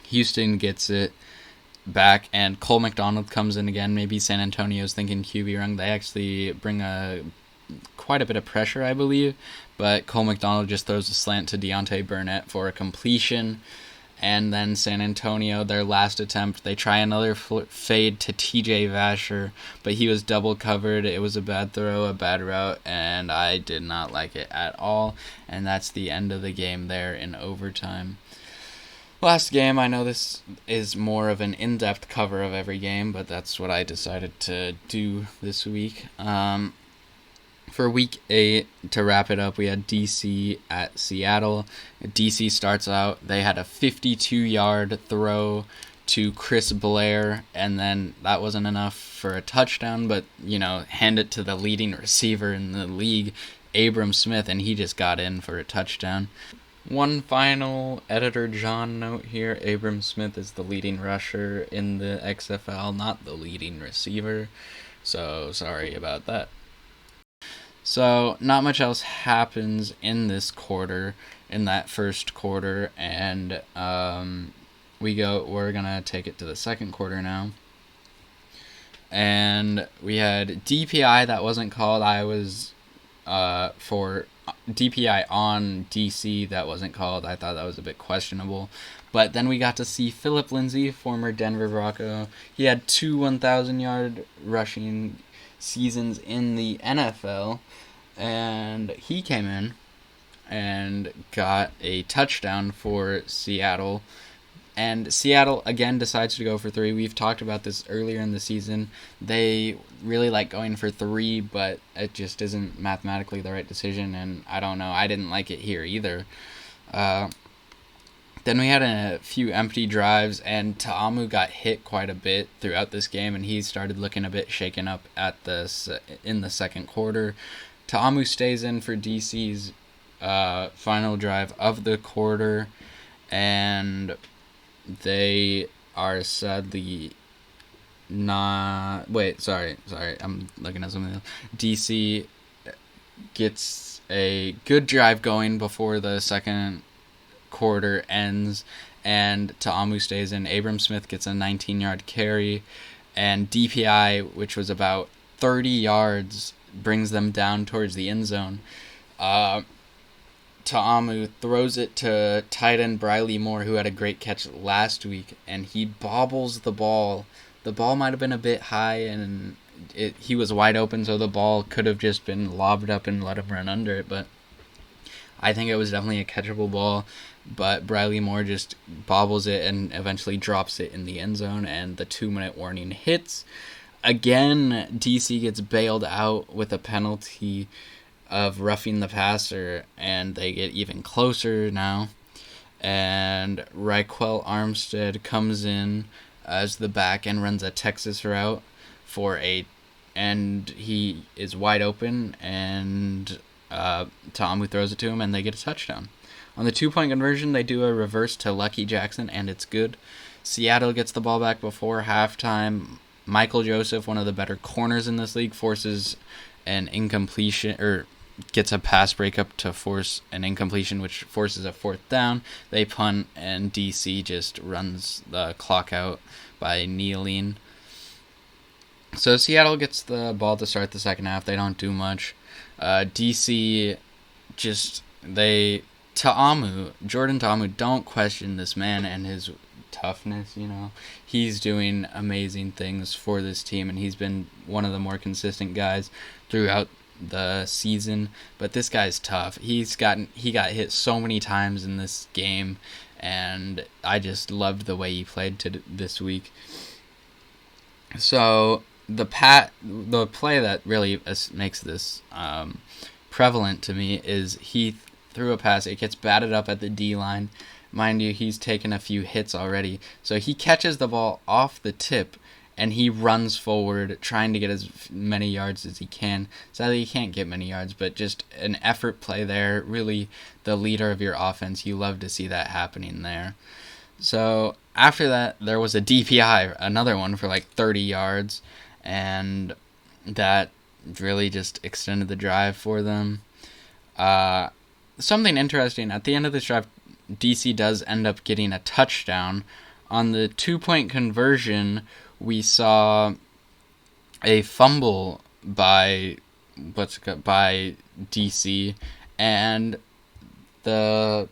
Houston gets it back, and Cole McDonald comes in again. Maybe San Antonio's thinking QB run. They actually bring quite a bit of pressure, I believe, but Cole McDonald just throws a slant to Deontay Burnett for a completion, And then San Antonio, their last attempt, they try another fade to TJ Vasher, but he was double covered. It was a bad throw, a bad route, and I did not like it at all. And that's the end of the game there in overtime. Last game, I know this is more of an in-depth cover of every game, but that's what I decided to do this week. For week 8, to wrap it up, we had DC at Seattle. DC starts out, they had a 52-yard throw to Chris Blair, and then that wasn't enough for a touchdown, but, hand it to the leading receiver in the league, Abram Smith, and he just got in for a touchdown. One final Editor John note here, Abram Smith is the leading rusher in the XFL, not the leading receiver, so sorry about that. So, not much else happens in this quarter, in that first quarter, and we're gonna take it to the second quarter now. And we had DPI that wasn't called. I was for DPI on DC that wasn't called. I thought that was a bit questionable. But then we got to see Philip Lindsay, former Denver Bronco. He had 2 1,000-yard rushing seasons in the NFL, and he came in and got a touchdown for Seattle. And Seattle, again, decides to go for 3. We've talked about this earlier in the season. They really like going for 3, but it just isn't mathematically the right decision, and I don't know. I didn't like it here either. Then we had a few empty drives, and Ta'amu got hit quite a bit throughout this game, and he started looking a bit shaken up in the second quarter. Ta'amu stays in for DC's final drive of the quarter, and they are sadly not... Wait, sorry, I'm looking at something else. DC gets a good drive going before the second quarter ends, and Ta'amu stays in. Abram Smith gets a 19-yard carry, and DPI, which was about 30 yards, brings them down towards the end zone. Ta'amu throws it to tight end Briley Moore, who had a great catch last week, and he bobbles the ball. The ball might have been a bit high, and he was wide open, so the ball could have just been lobbed up and let him run under it, but I think it was definitely a catchable ball. But Briley Moore just bobbles it and eventually drops it in the end zone, and the 2-minute warning hits. Again, DC gets bailed out with a penalty of roughing the passer, and they get even closer now. And Raquel Armstead comes in as the back and runs a Texas route and he is wide open, and Ta'amu throws it to him, and they get a touchdown. On the 2-point conversion, they do a reverse to Lucky Jackson, and it's good. Seattle gets the ball back before halftime. Michael Joseph, one of the better corners in this league, forces an incompletion, or gets a pass breakup to force an incompletion, which forces a 4th down. They punt, and DC just runs the clock out by kneeling. So Seattle gets the ball to start the second half. They don't do much. DC Jordan Ta'amu, don't question this man and his toughness, He's doing amazing things for this team, and he's been one of the more consistent guys throughout the season. But this guy's tough. He got hit so many times in this game, and I just loved the way he played this week. So the play that really makes this prevalent to me is he threw a pass. It gets batted up at the D-line. Mind you, he's taken a few hits already. So he catches the ball off the tip, and he runs forward, trying to get as many yards as he can. Sadly, he can't get many yards, but just an effort play there. Really the leader of your offense. You love to see that happening there. So after that, there was a DPI, another one for like 30 yards, and that really just extended the drive for them. Something interesting, at the end of this drive, DC does end up getting a touchdown. On the 2-point conversion, we saw a fumble by DC, and the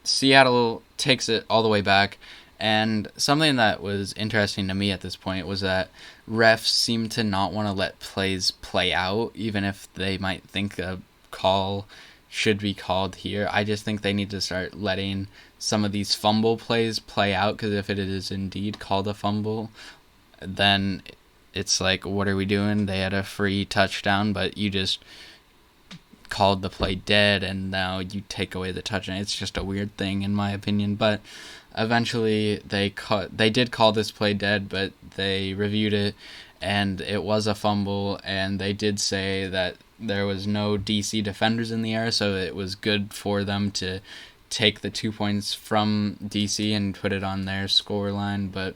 Seattle takes it all the way back. And something that was interesting to me at this point was that refs seem to not want to let plays play out, even if they might think a call should be called here. I just think they need to start letting some of these fumble plays play out, because if it is indeed called a fumble, then it's like, what are we doing? They had a free touchdown, but you just called the play dead, and now you take away the touchdown. It's just a weird thing, in my opinion. But eventually, they did call this play dead, but they reviewed it, and it was a fumble. And they did say that there was no DC defenders in the area, so it was good for them to take the 2 points from DC and put it on their score line. But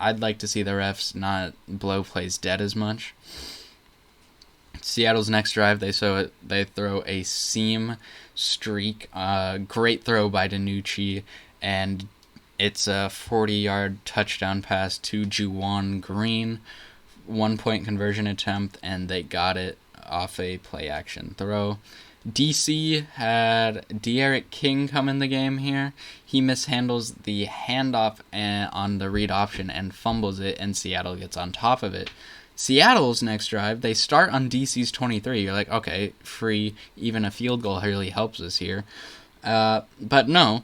I'd like to see the refs not blow plays dead as much. Seattle's next drive, they throw a seam streak, great throw by DiNucci, and it's a 40-yard touchdown pass to Juwan Green, 1-point conversion attempt, and they got it off a play-action throw. DC had De'Aaron King come in the game here. He mishandles the handoff on the read option and fumbles it, and Seattle gets on top of it. Seattle's next drive, they start on DC's 23. You're like, okay, free, even a field goal really helps us here. But no.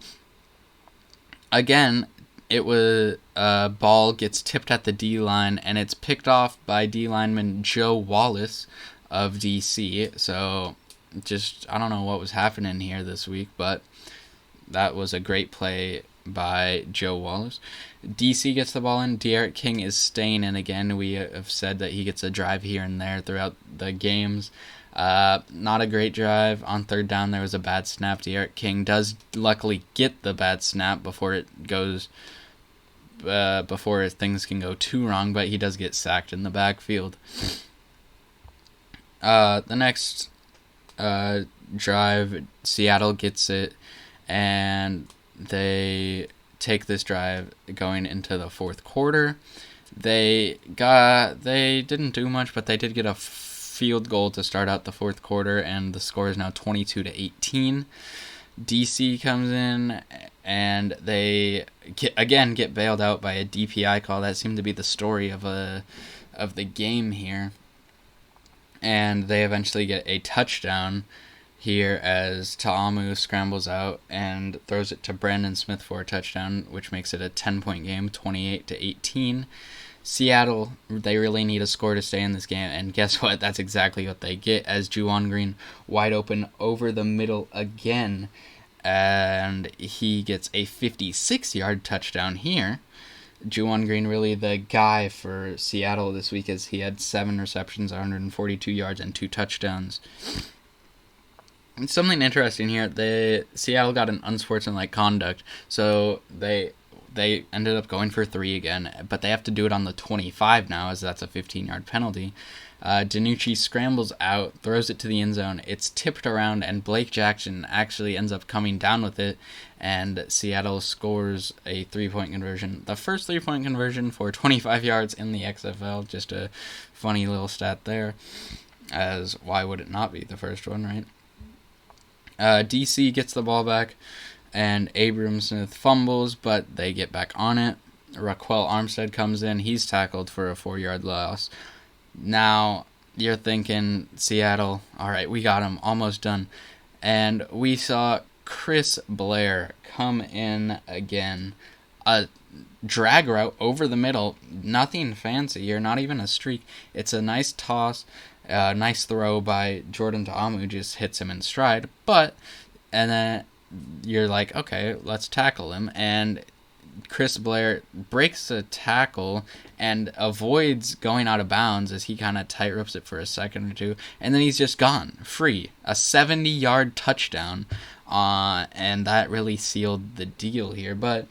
Again, it was ball gets tipped at the D-line, and it's picked off by D-lineman Joe Wallace of DC. So, I don't know what was happening here this week, but that was a great play by Joe Wallace. DC gets the ball in. De'Aaron King is staying in again. We have said that he gets a drive here and there throughout the games. Not a great drive. On third down, there was a bad snap. De'Aaron King does luckily get the bad snap before things can go too wrong, but he does get sacked in the backfield. The next drive, Seattle gets it, and they take this drive going into the fourth quarter. They didn't do much, but they did get a field goal to start out the fourth quarter, and the score is now 22-18. DC comes in, and they get bailed out by a DPI call. That seemed to be the story of the game here. And they eventually get a touchdown here as Ta'amu scrambles out and throws it to Brandon Smith for a touchdown, which makes it a 10-point game, 28-18. Seattle, they really need a score to stay in this game, and guess what? That's exactly what they get, as Juwan Green wide open over the middle again, and he gets a 56-yard touchdown here. Juwan Green really the guy for Seattle this week, as he had 7 receptions, 142 yards, and 2 touchdowns. Something interesting here, Seattle got an unsportsmanlike conduct, so they ended up going for 3 again, but they have to do it on the 25 now, as that's a 15-yard penalty. DiNucci scrambles out, throws it to the end zone. It's tipped around, and Blake Jackson actually ends up coming down with it, and Seattle scores a 3-point conversion. The first 3-point conversion for 25 yards in the XFL, just a funny little stat there, as why would it not be the first one, right? DC gets the ball back, and Abram Smith fumbles, but they get back on it. Raquel Armstead comes in. He's tackled for a 4-yard loss. Now, you're thinking, Seattle, all right, we got him, almost done. And we saw Chris Blair come in again. A drag route over the middle, nothing fancy here, not even a streak. It's a nice toss. Nice throw by Jordan Ta'amu, just hits him in stride, and then you're like, okay, let's tackle him, and Chris Blair breaks a tackle and avoids going out of bounds as he kind of tight ropes it for a second or two, and then he's just gone, free. A 70-yard touchdown, and that really sealed the deal here, but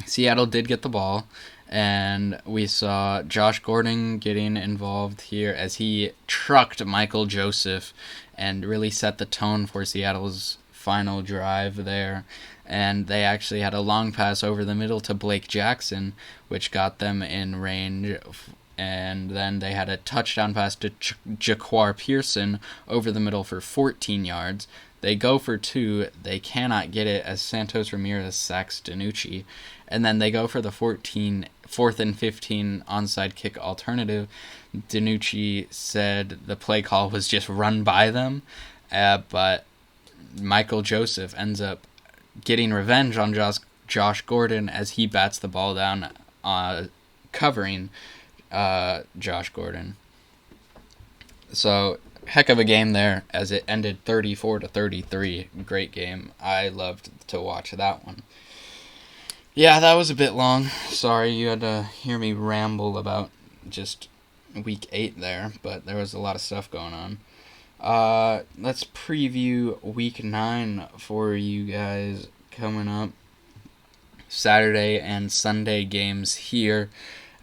Seattle did get the ball. And we saw Josh Gordon getting involved here as he trucked Michael Joseph and really set the tone for Seattle's final drive there. And they actually had a long pass over the middle to Blake Jackson, which got them in range. And then they had a touchdown pass to Jaquar Pearson over the middle for 14 yards. They go for 2. They cannot get it as Santos Ramirez sacks Danucci. And then they go for the 4th and 15 onside kick alternative. Danucci said the play call was just run by them, but Michael Joseph ends up getting revenge on Josh Gordon as he bats the ball down, covering Josh Gordon. So, heck of a game there as it ended 34-33. Great game. I loved to watch that one. Yeah, that was a bit long. Sorry you had to hear me ramble about just week 8 there, but there was a lot of stuff going on. Let's preview week 9 for you guys coming up. Saturday and Sunday games here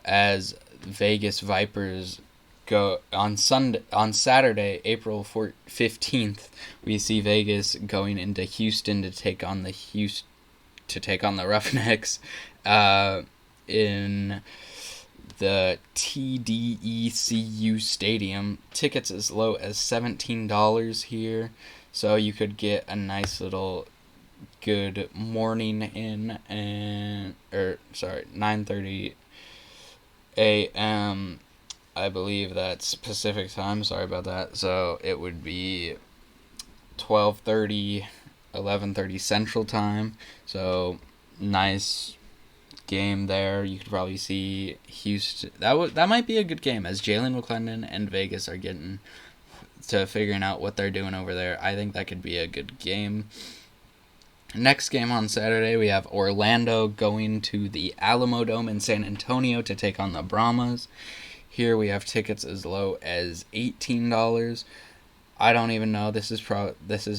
as Vegas Vipers go on Saturday, April 15th. We see Vegas going into Houston to take on the Roughnecks in the TDECU Stadium. Tickets as low as $17 here, so you could get a nice little good morning in 9:30 a.m. I believe that's Pacific time. Sorry about that. So it would be 12:30, 11:30 Central time. So nice game there. You could probably see Houston. That might be a good game as Jalen McClendon and Vegas are getting to figuring out what they're doing over there. I think that could be a good game. Next game on Saturday, we have Orlando going to the Alamo Dome in San Antonio to take on the Brahmas. Here we have tickets as low as $18. I don't even know. This is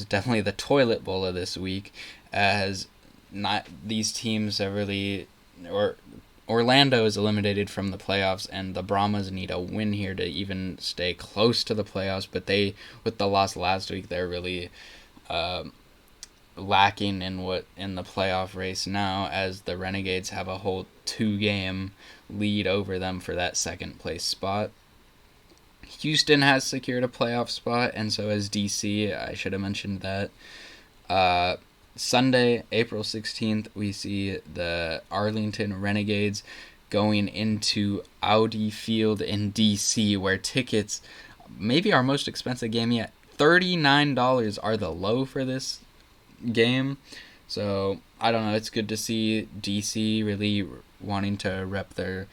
definitely the toilet bowl of this week, as not these teams have really, or Orlando is eliminated from the playoffs, and the Brahmas need a win here to even stay close to the playoffs. But with the loss last week, they're really lacking in the playoff race now, as the Renegades have a whole 2-game lead over them for that second place spot. Houston has secured a playoff spot, and so has DC. I should have mentioned that. Sunday, April 16th, we see the Arlington Renegades going into Audi Field in DC, where tickets, maybe our most expensive game yet, $39 are the low for this game. So I don't know, it's good to see DC really wanting to rep their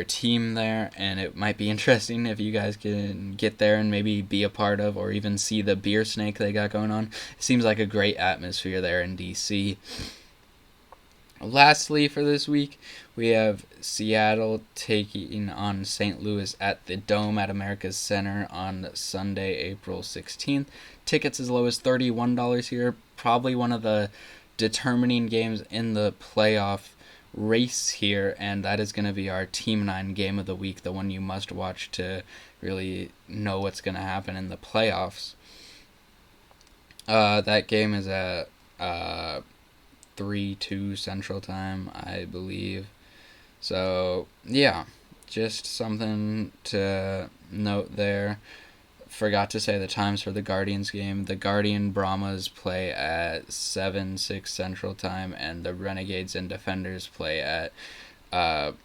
team there, and it might be interesting if you guys can get there and maybe be a part of or even see the beer snake they got going on. It seems like a great atmosphere there in DC. Lastly, for this week, we have Seattle taking on St. Louis at the Dome at America's Center on Sunday, April 16th. Tickets as low as $31 here. Probably one of the determining games in the playoff race here, and that is going to be our Team 9 game of the week, the one you must watch to really know what's going to happen in the playoffs. That game is at 3-2 Central Time, I believe. So, yeah, just something to note there. Forgot to say the times for the Guardians game. The Guardian Brahmas play at 7-6 Central Time, and the Renegades and Defenders play at 11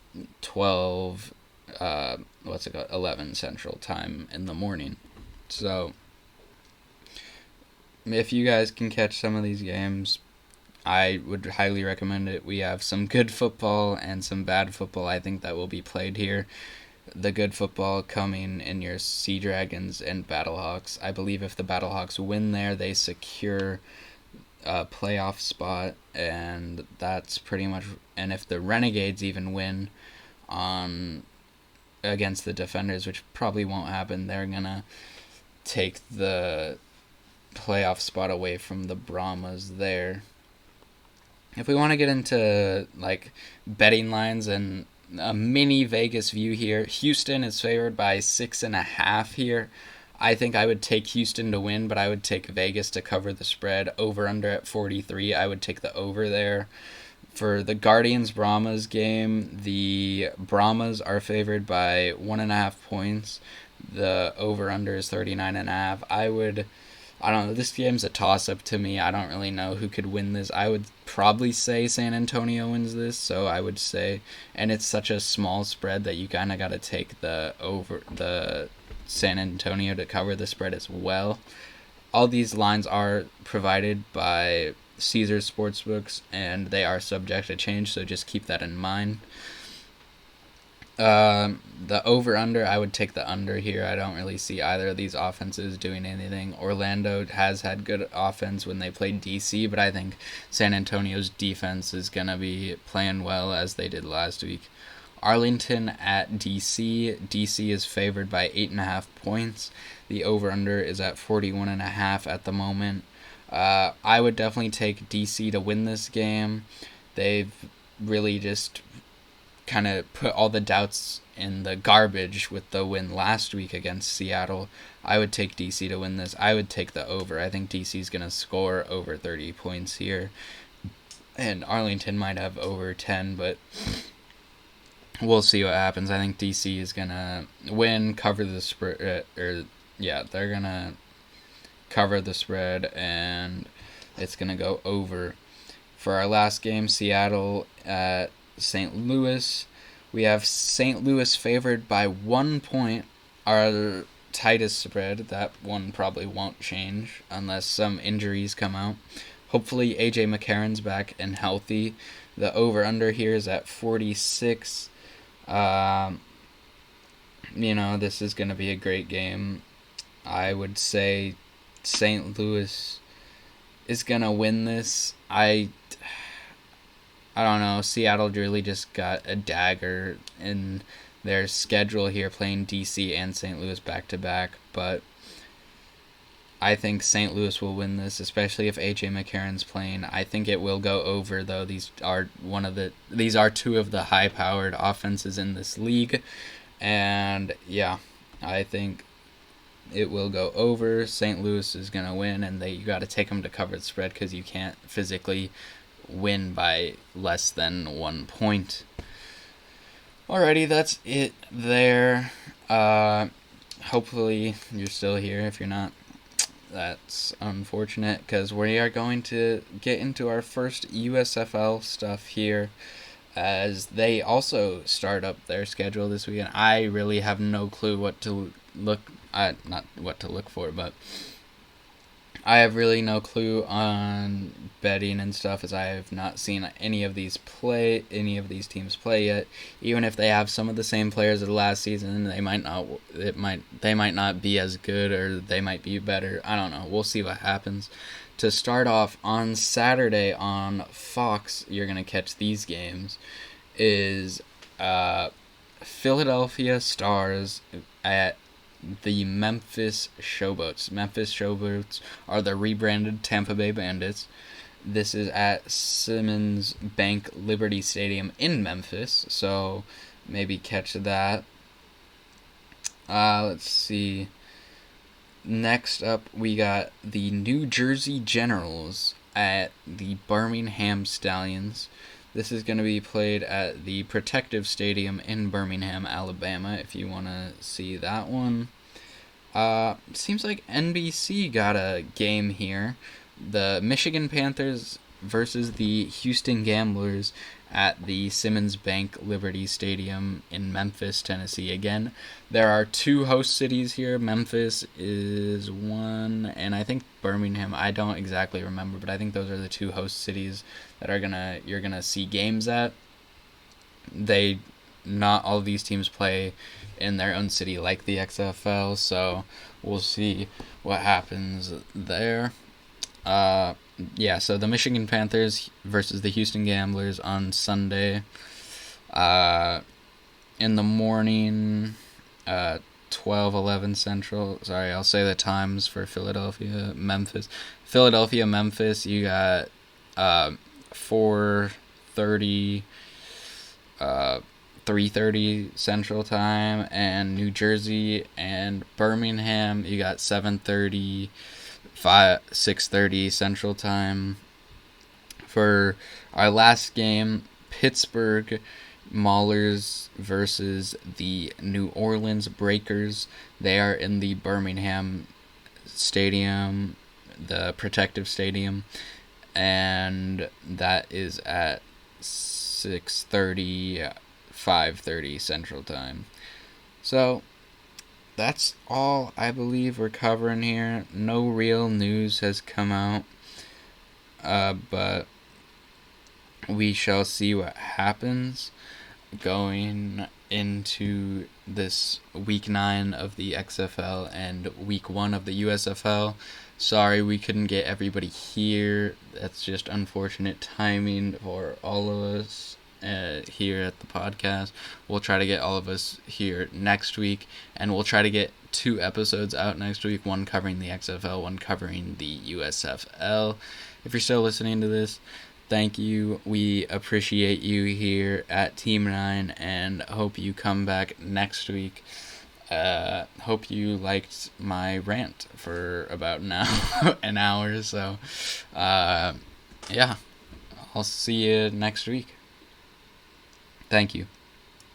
Central Time in the morning. So, if you guys can catch some of these games, I would highly recommend it. We have some good football and some bad football, I think, that will be played here. The good football coming in your Sea Dragons and Battlehawks. I believe if the Battlehawks win there, they secure a playoff spot, and that's pretty much. And if the Renegades even win against the Defenders, which probably won't happen, they're gonna take the playoff spot away from the Brahmas there. If we want to get into like betting lines and a mini Vegas view here, Houston is favored by 6.5 here. I think I would take Houston to win, but I would take Vegas to cover the spread. Over under at 43. I would take the over there. For the Guardians Brahmas game, the Brahmas are favored by 1.5 points. The over-under is 39.5. I don't know, this game's a toss-up to me. I don't really know who could win this. I would probably say San Antonio wins this, so I would say, and it's such a small spread that you kind of got to take the San Antonio to cover the spread as well. All these lines are provided by Caesars Sportsbooks, and they are subject to change, so just keep that in mind. The over-under, I would take the under here. I don't really see either of these offenses doing anything. Orlando has had good offense when they played DC, but I think San Antonio's defense is going to be playing well as they did last week. Arlington at DC. DC is favored by 8.5 points. The over-under is at 41.5 at the moment. I would definitely take DC to win this game. They've really just kind of put all the doubts in the garbage with the win last week against Seattle. I would take DC to win this. I would take the over. I think DC is going to score over 30 points here. And Arlington might have over 10, but we'll see what happens. I think DC is going to win, cover the spread, they're going to cover the spread, and it's going to go over. For our last game, Seattle at St. Louis. We have St. Louis favored by 1 point. Our tightest spread. That one probably won't change unless some injuries come out. Hopefully AJ McCarron's back and healthy. The over-under here is at 46. This is going to be a great game. I would say St. Louis is going to win this. I don't know. Seattle really just got a dagger in their schedule here, playing DC and St. Louis back-to-back. But I think St. Louis will win this, especially if A.J. McCarron's playing. I think it will go over, though. These are two of the high-powered offenses in this league. And, yeah, I think it will go over. St. Louis is going to win, and you got to take them to cover the spread because you can't physically win by less than 1 point. Alrighty, that's it there. Hopefully you're still here. If you're not, that's unfortunate, because we are going to get into our first USFL stuff here, as they also start up their schedule this weekend. I really have no clue not what to look for, but I have really no clue on betting and stuff, as I have not seen any of these teams play yet. Even if they have some of the same players of the last season, they might not be as good, or they might be better. I don't know. We'll see what happens. To start off, on Saturday on Fox, you're going to catch these games, is Philadelphia Stars at the Memphis Showboats. Memphis Showboats are the rebranded Tampa Bay Bandits. This is at Simmons Bank Liberty Stadium in Memphis, so maybe catch that. Let's see. Next up, we got the New Jersey Generals at the Birmingham Stallions. This is going to be played at the Protective Stadium in Birmingham, Alabama, if you want to see that one. Seems like NBC got a game here. The Michigan Panthers versus the Houston Gamblers at the Simmons Bank Liberty Stadium in Memphis, Tennessee. Again, there are two host cities here. Memphis is one, and I think Birmingham, I don't exactly remember, but I think those are the two host cities that you're gonna see games at. Not all of these teams play in their own city like the XFL, so we'll see what happens there. So the Michigan Panthers versus the Houston Gamblers on Sunday. In the morning, 12:11 Central. Sorry, I'll say the times for Philadelphia, Memphis. Philadelphia, Memphis, you got 4:30, 3:30 Central Time, and New Jersey and Birmingham, you got 7:30, 6:30 Central Time. For our last game, Pittsburgh Maulers versus the New Orleans Breakers. They are in the Birmingham Stadium, the Protective Stadium, and that is at 6:30, 5:30 Central Time. So that's all I believe we're covering here. No real news has come out, but we shall see what happens going into this week 9 of the XFL and week 1 of the USFL. Sorry we couldn't get everybody here. That's just unfortunate timing for all of us here at the podcast. We'll try to get all of us here next week, and we'll try to get 2 episodes out next week, one covering the XFL, one covering the USFL. If you're still listening to this, thank you. We appreciate you here at Team 9 and hope you come back next week. Hope you liked my rant for about an hour. So, yeah, I'll see you next week. Thank you.